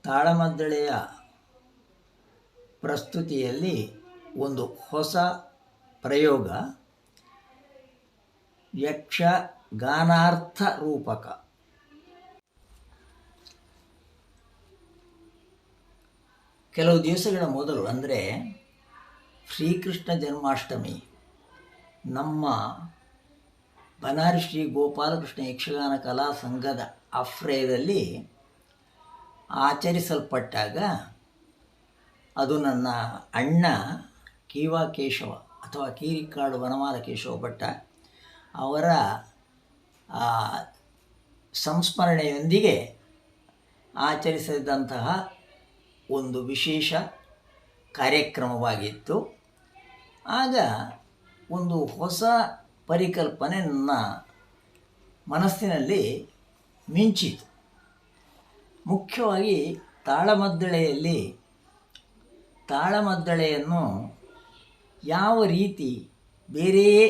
ತಾಳಮದ್ದಳೆಯ ಪ್ರಸ್ತುತಿಯಲ್ಲಿ ಒಂದು ಹೊಸ ಪ್ರಯೋಗ, ಯಕ್ಷಗಾನಾರ್ಥ ರೂಪಕ. ಕೆಲವು ದಿವಸಗಳ ಮೊದಲು, ಅಂದರೆ ಶ್ರೀಕೃಷ್ಣ ಜನ್ಮಾಷ್ಟಮಿ, ನಮ್ಮ ಬನಾರಿ ಶ್ರೀ ಗೋಪಾಲಕೃಷ್ಣ ಯಕ್ಷಗಾನ ಕಲಾ ಸಂಘದ ಆಶ್ರಯದಲ್ಲಿ ಆಚರಿಸಲ್ಪಟ್ಟಾಗ, ಅದು ನನ್ನ ಅಣ್ಣ ಕೀವಾ ಕೇಶವ ಅಥವಾ ಕೀರಿಕಾಡು ವನಮಾಲ ಕೇಶವ ಭಟ್ಟ ಅವರ ಸಂಸ್ಮರಣೆಯೊಂದಿಗೆ ಆಚರಿಸಿದಂತಹ ಒಂದು ವಿಶೇಷ ಕಾರ್ಯಕ್ರಮವಾಗಿತ್ತು. ಆಗ ಒಂದು ಹೊಸ ಪರಿಕಲ್ಪನೆ ನನ್ನ ಮನಸ್ಸಿನಲ್ಲಿ ಮಿಂಚಿತು. ಮುಖ್ಯವಾಗಿ ತಾಳಮದ್ದಳೆಯನ್ನು ಯಾವ ರೀತಿ ಬೇರೆಯೇ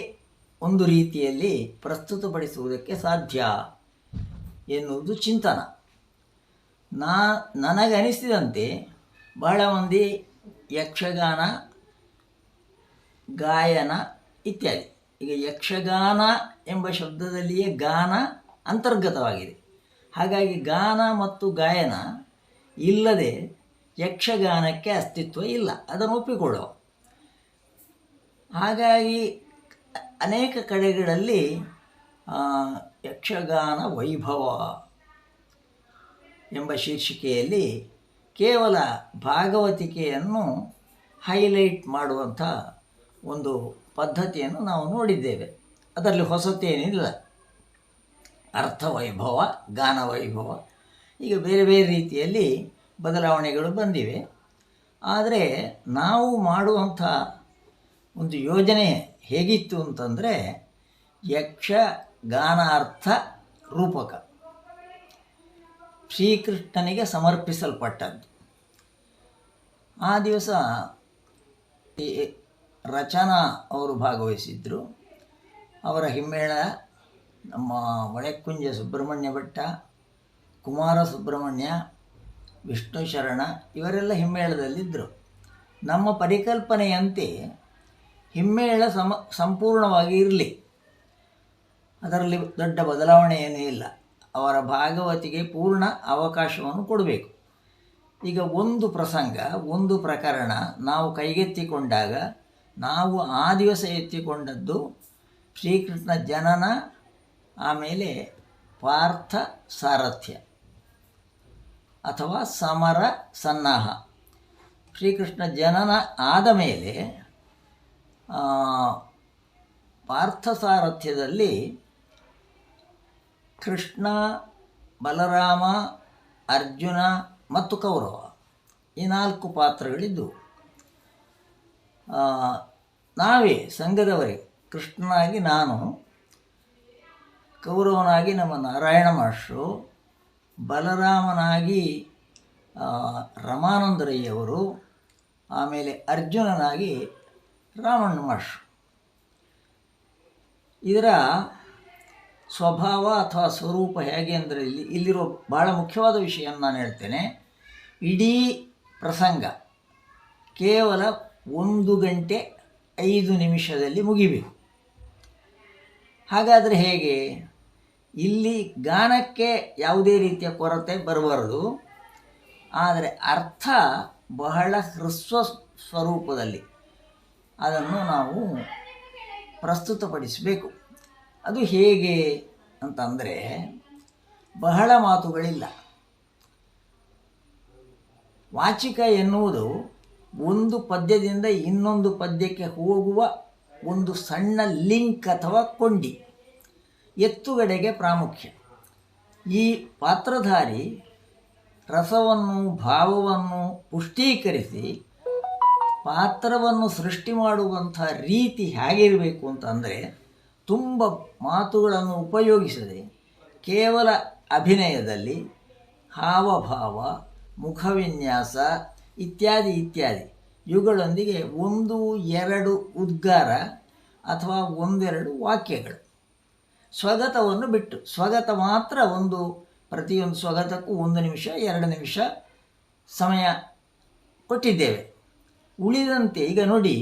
ಒಂದು ರೀತಿಯಲ್ಲಿ ಪ್ರಸ್ತುತಪಡಿಸುವುದಕ್ಕೆ ಸಾಧ್ಯ ಎನ್ನುವುದು ಚಿಂತನ. ನನಗನಿಸಿದಂತೆ ಬಹಳ ಮಂದಿ ಯಕ್ಷಗಾನ, ಗಾಯನ ಇತ್ಯಾದಿ, ಈಗ ಯಕ್ಷಗಾನ ಎಂಬ ಶಬ್ದದಲ್ಲಿಯೇ ಗಾನ ಅಂತರ್ಗತವಾಗಿದೆ. ಹಾಗಾಗಿ ಗಾನ ಮತ್ತು ಗಾಯನ ಇಲ್ಲದೆ ಯಕ್ಷಗಾನಕ್ಕೆ ಅಸ್ತಿತ್ವ ಇಲ್ಲ, ಅದನ್ನು ಒಪ್ಪಿಕೊಳ್ಳುವ. ಹಾಗಾಗಿ ಅನೇಕ ಕಡೆಗಳಲ್ಲಿ ಯಕ್ಷಗಾನ ವೈಭವ ಎಂಬ ಶೀರ್ಷಿಕೆಯಲ್ಲಿ ಕೇವಲ ಭಾಗವತಿಕೆಯನ್ನು ಹೈಲೈಟ್ ಮಾಡುವಂಥ ಒಂದು ಪದ್ಧತಿಯನ್ನು ನಾವು ನೋಡಿದ್ದೇವೆ. ಅದರಲ್ಲಿ ಹೊಸತೇನಿಲ್ಲ. ಅರ್ಥವೈಭವ, ಗಾನವೈಭವ, ಈಗ ಬೇರೆ ಬೇರೆ ರೀತಿಯಲ್ಲಿ ಬದಲಾವಣೆಗಳು ಬಂದಿವೆ. ಆದರೆ ನಾವು ಮಾಡುವಂಥ ಒಂದು ಯೋಜನೆ ಹೇಗಿತ್ತು ಅಂತಂದರೆ, ಯಕ್ಷಗಾನಾರ್ಥ ರೂಪಕ, ಶ್ರೀಕೃಷ್ಣನಿಗೆ ಸಮರ್ಪಿಸಲ್ಪಟ್ಟದ್ದು. ಆ ದಿವಸ ರಚನಾ ಅವರು ಭಾಗವಹಿಸಿದ್ರು. ಅವರ ಹಿಮ್ಮೇಳ ನಮ್ಮ ಒಳೆಕುಂಜ ಸುಬ್ರಹ್ಮಣ್ಯ ಭಟ್ಟ, ಕುಮಾರ ಸುಬ್ರಹ್ಮಣ್ಯ, ವಿಷ್ಣು ಶರಣ ಇವರೆಲ್ಲ ಹಿಮ್ಮೇಳದಲ್ಲಿದ್ದರು. ನಮ್ಮ ಪರಿಕಲ್ಪನೆಯಂತೆ ಹಿಮ್ಮೇಳ ಸಂಪೂರ್ಣವಾಗಿ ಇರಲಿ, ಅದರಲ್ಲಿ ದೊಡ್ಡ ಬದಲಾವಣೆ ಏನೂ ಇಲ್ಲ. ಅವರ ಭಾಗವತಿಗೆ ಪೂರ್ಣ ಅವಕಾಶವನ್ನು ಕೊಡಬೇಕು. ಈಗ ಒಂದು ಪ್ರಸಂಗ, ಒಂದು ಪ್ರಕರಣ ನಾವು ಕೈಗೆತ್ತಿಕೊಂಡಾಗ, ನಾವು ಆ ದಿವಸ ಎತ್ತಿಕೊಂಡದ್ದು ಶ್ರೀಕೃಷ್ಣ ಜನನ, ಆಮೇಲೆ ಪಾರ್ಥ ಸಾರಥ್ಯ ಅಥವಾ ಸಮರ ಸನ್ನಾಹ. ಶ್ರೀಕೃಷ್ಣ ಜನನ ಆದ ಮೇಲೆ ಪಾರ್ಥಸಾರಥ್ಯದಲ್ಲಿ ಕೃಷ್ಣ, ಬಲರಾಮ, ಅರ್ಜುನ ಮತ್ತು ಕೌರವ ಈ 4 ಪಾತ್ರಗಳಿದ್ದವು. ನಾವೇ ಸಂಘದವರೇ, ಕೃಷ್ಣನಾಗಿ ನಾನು, ಕೌರವನಾಗಿ ನಮ್ಮ ನಾರಾಯಣ ಮಾಸ್ಟ್ರು, ಬಲರಾಮನಾಗಿ ರಮಾನಂದರಯ್ಯವರು, ಆಮೇಲೆ ಅರ್ಜುನನಾಗಿ ರಾಮಣ್ಣ ಮಾಸ್ಟ್ರು. ಇದರ ಸ್ವಭಾವ ಅಥವಾ ಸ್ವರೂಪ ಹೇಗೆ ಅಂದರೆ, ಇಲ್ಲಿರೋ ಭಾಳ ಮುಖ್ಯವಾದ ವಿಷಯವನ್ನು ನಾನು ಹೇಳ್ತೇನೆ. ಇಡೀ ಪ್ರಸಂಗ ಕೇವಲ 1 ಗಂಟೆ 5 ನಿಮಿಷದಲ್ಲಿ ಮುಗಿಬೇಕು. ಹಾಗಾದರೆ ಹೇಗೆ? ಇಲ್ಲಿ ಗಾನಕ್ಕೆ ಯಾವುದೇ ರೀತಿಯ ಕೊರತೆ ಬರಬಾರದು, ಆದರೆ ಅರ್ಥ ಬಹಳ ಹ್ರಸ್ವ ಸ್ವರೂಪದಲ್ಲಿ ಅದನ್ನು ನಾವು ಪ್ರಸ್ತುತಪಡಿಸಬೇಕು. ಅದು ಹೇಗೆ ಅಂತಂದರೆ, ಬಹಳ ಮಾತುಗಳಿಲ್ಲ. ವಾಚಿಕ ಎನ್ನುವುದು ಒಂದು ಪದ್ಯದಿಂದ ಇನ್ನೊಂದು ಪದ್ಯಕ್ಕೆ ಹೋಗುವ ಒಂದು ಸಣ್ಣ ಲಿಂಕ್ ಅಥವಾ ಕೊಂಡಿ, ಎತ್ತುಗಡೆಗೆ ಪ್ರಾಮುಖ್ಯ. ಈ ಪಾತ್ರಧಾರಿ ರಸವನ್ನು, ಭಾವವನ್ನು ಪುಷ್ಟೀಕರಿಸಿ ಪಾತ್ರವನ್ನು ಸೃಷ್ಟಿ ಮಾಡುವಂಥ ರೀತಿ ಹೇಗಿರಬೇಕು ಅಂತಂದರೆ, ತುಂಬ ಮಾತುಗಳನ್ನು ಉಪಯೋಗಿಸದೆ ಕೇವಲ ಅಭಿನಯದಲ್ಲಿ ಹಾವಭಾವ, ಮುಖವಿನ್ಯಾಸ ಇತ್ಯಾದಿ ಇವುಗಳೊಂದಿಗೆ 1-2 ಉದ್ಗಾರ ಅಥವಾ 1-2 ವಾಕ್ಯಗಳು, ಸ್ವಗತವನ್ನು ಬಿಟ್ಟು, ಸ್ವಗತ ಮಾತ್ರ ಪ್ರತಿಯೊಂದು ಸ್ವಗತಕ್ಕೂ 1 ನಿಮಿಷ 2 ನಿಮಿಷ ಸಮಯ ಕೊಟ್ಟಿದ್ದೇವೆ. ಉಳಿದಂತೆ ಈಗ ನೋಡಿ,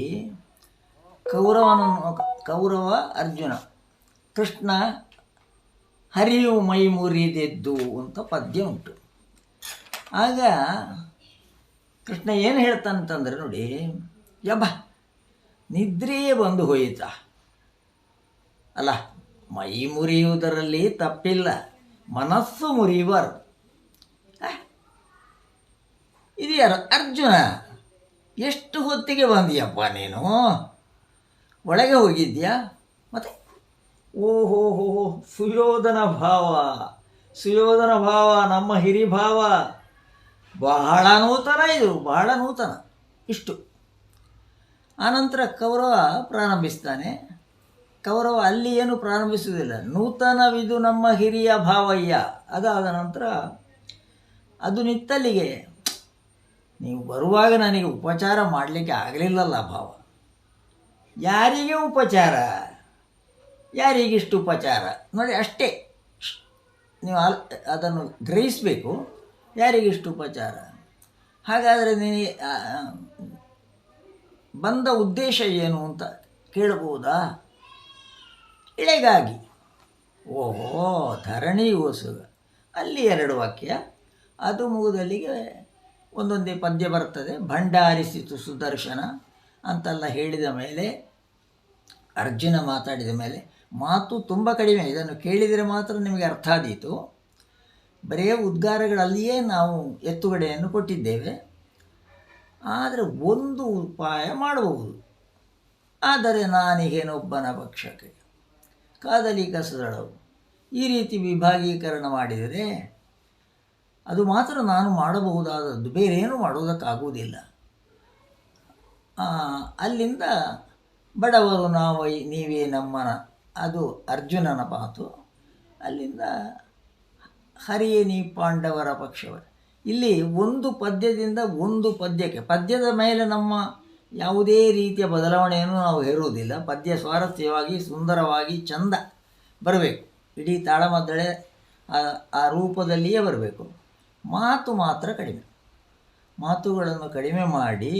ಕೌರವ ಅರ್ಜುನ, ಕೃಷ್ಣ ಹರಿಯು ಮೈ ಮುರಿದೆದ್ದು ಅಂತ ಪದ್ಯ ಉಂಟು. ಆಗ ಕೃಷ್ಣ ಏನು ಹೇಳ್ತಾನಂತಂದರೆ ನೋಡಿ, ಯಬ್ಬ ನಿದ್ರೆಯೇ ಬಂದು ಹೋಯಿತಾ ಅಲ್ಲ, ಮೈ ಮುರಿಯುವುದರಲ್ಲಿ ತಪ್ಪಿಲ್ಲ, ಮನಸ್ಸು ಮುರಿಯುವರು. ಇದು ಯಾರು? ಅರ್ಜುನ. ಎಷ್ಟು ಹೊತ್ತಿಗೆ ಬಂದಿಯಪ್ಪ ನೀನು? ಒಳಗೆ ಹೋಗಿದ್ಯಾ? ಮತ್ತೆ ಓಹೋ ಸುಯೋಧನ ಭಾವ ನಮ್ಮ ಹಿರಿಭಾವ, ಬಹಳ ನೂತನ, ಇದು ಬಹಳ ನೂತನ. ಇಷ್ಟು ಆನಂತರ ಕೌರವ ಪ್ರಾರಂಭಿಸ್ತಾನೆ. ಕೌರವ ಅಲ್ಲಿ ಏನು ಪ್ರಾರಂಭಿಸುವುದಿಲ್ಲ, ನೂತನವಿದು ನಮ್ಮ ಹಿರಿಯ ಭಾವಯ್ಯ. ಅದಾದ ನಂತರ ಅದು ನಿತ್ತಲ್ಲಿಗೆ, ನೀವು ಬರುವಾಗ ನನಗೆ ಉಪಚಾರ ಮಾಡಲಿಕ್ಕೆ ಆಗಲಿಲ್ಲಲ್ಲ ಭಾವ. ಯಾರಿಗೆ ಉಪಚಾರ? ಯಾರಿಗಿಷ್ಟು ಉಪಚಾರ? ನೋಡಿ ಅಷ್ಟೇ, ನೀವು ಅದನ್ನು ಗ್ರಹಿಸಬೇಕು. ಯಾರಿಗಿಷ್ಟು ಉಪಚಾರ? ಹಾಗಾದರೆ ನೀನು ಬಂದ ಉದ್ದೇಶ ಏನು ಅಂತ ಕೇಳಬಹುದಾ? ಇಳೆಗಾಗಿ. ಓಹೋ, ಧರಣಿಗೋಸ್ಕರ. ಅಲ್ಲಿ 2 ವಾಕ್ಯ, ಅದು ಮುಗಿದಲ್ಲಿಗೆ ಒಂದೊಂದೇ ಪದ್ಯ ಬರ್ತದೆ. ಭಂಡಾರಿಸಿತು ಸುದರ್ಶನ ಅಂತೆಲ್ಲ ಹೇಳಿದ ಮೇಲೆ, ಅರ್ಜುನ ಮಾತಾಡಿದ ಮೇಲೆ, ಮಾತು ತುಂಬ ಕಡಿಮೆ. ಇದನ್ನು ಕೇಳಿದರೆ ಮಾತ್ರ ನಿಮಗೆ ಅರ್ಥ ಆದೀತು. ಬರೇ ಉದ್ಗಾರಗಳಲ್ಲಿಯೇ ನಾವು ಎತ್ತುಗಡೆಯನ್ನು ಕೊಟ್ಟಿದ್ದೇವೆ. ಆದರೆ ಒಂದು ಉಪಾಯ ಮಾಡಬಹುದು. ಆದರೆ ನಾನಿಗೇನೊಬ್ಬನ ಪಕ್ಷಕ್ಕೆ ಕಾದಲಿ ಕಸದಳವು, ಈ ರೀತಿ ವಿಭಾಗೀಕರಣ ಮಾಡಿದರೆ ಅದು ಮಾತ್ರ ನಾನು ಮಾಡಬಹುದಾದದ್ದು, ಬೇರೇನು ಮಾಡುವುದಕ್ಕಾಗುವುದಿಲ್ಲ. ಅಲ್ಲಿಂದ ಬಡವರು ನಾವೈ ನೀವೇ ನಮ್ಮನ, ಅದು ಅರ್ಜುನನ ಮಾತು. ಅಲ್ಲಿಂದ ಹರಿಯೇ ನೀ ಪಾಂಡವರ ಪಕ್ಷವ. ಇಲ್ಲಿ ಒಂದು ಪದ್ಯದಿಂದ ಒಂದು ಪದ್ಯಕ್ಕೆ, ಪದ್ಯದ ಮೇಲೆ ನಮ್ಮ ಯಾವುದೇ ರೀತಿಯ ಬದಲಾವಣೆಯನ್ನು ನಾವು ಹೇರುವುದಿಲ್ಲ. ಪದ್ಯ ಸ್ವಾರಸ್ಯವಾಗಿ, ಸುಂದರವಾಗಿ, ಚಂದ ಬರಬೇಕು. ಇಡೀ ತಾಳಮದ್ದಳೆ ಆ ರೂಪದಲ್ಲಿಯೇ ಬರಬೇಕು. ಮಾತು ಮಾತ್ರ ಕಡಿಮೆ. ಮಾತುಗಳನ್ನು ಕಡಿಮೆ ಮಾಡಿ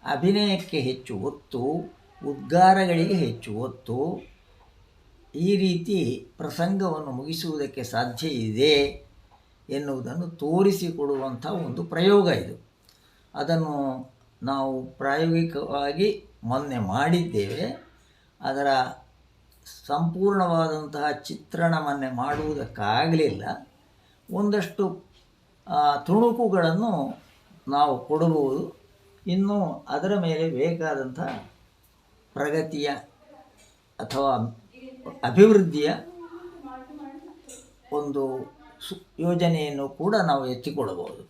ಅಭಿನಯಕ್ಕೆ ಹೆಚ್ಚು ಒತ್ತು, ಉದ್ಗಾರಗಳಿಗೆ ಹೆಚ್ಚು ಒತ್ತು, ಈ ರೀತಿ ಪ್ರಸಂಗವನ್ನು ಮುಗಿಸುವುದಕ್ಕೆ ಸಾಧ್ಯ ಇದೆ ಎನ್ನುವುದನ್ನು ತೋರಿಸಿಕೊಡುವಂಥ ಒಂದು ಪ್ರಯೋಗ ಇದು. ಅದನ್ನು ನಾವು ಪ್ರಾಯೋಗಿಕವಾಗಿ ಮೊನ್ನೆ ಮಾಡಿದ್ದೇವೆ. ಅದರ ಸಂಪೂರ್ಣವಾದಂತಹ ಚಿತ್ರಣ ಮೊನ್ನೆ ಮಾಡುವುದಕ್ಕಾಗಲಿಲ್ಲ. ಒಂದಷ್ಟು ತುಣುಕುಗಳನ್ನು ನಾವು ಕೊಡಬಹುದು. ಇನ್ನು ಅದರ ಮೇಲೆ ಬೇಕಾದಂಥ ಪ್ರಗತಿಯ ಅಥವಾ ಅಭಿವೃದ್ಧಿಯ ಒಂದು ಯೋಜನೆಯನ್ನು ಕೂಡ ನಾವು ಎತ್ತಿಕೊಳ್ಳಬಹುದು.